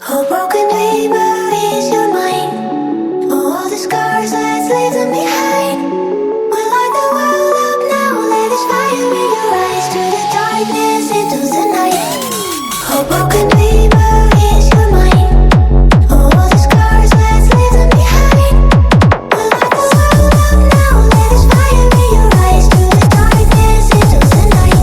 Oh, broken dreamer, is your mind? Oh, all the scars, let's leave them behind. We light the world up now, let us fire in your eyes. To the darkness, into the night. Oh, broken dreamer, is your mind? Oh, all the scars, let's leave them behind. We light the world up now, let us fire in your eyes. To the darkness, into the night.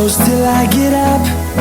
close till I get up.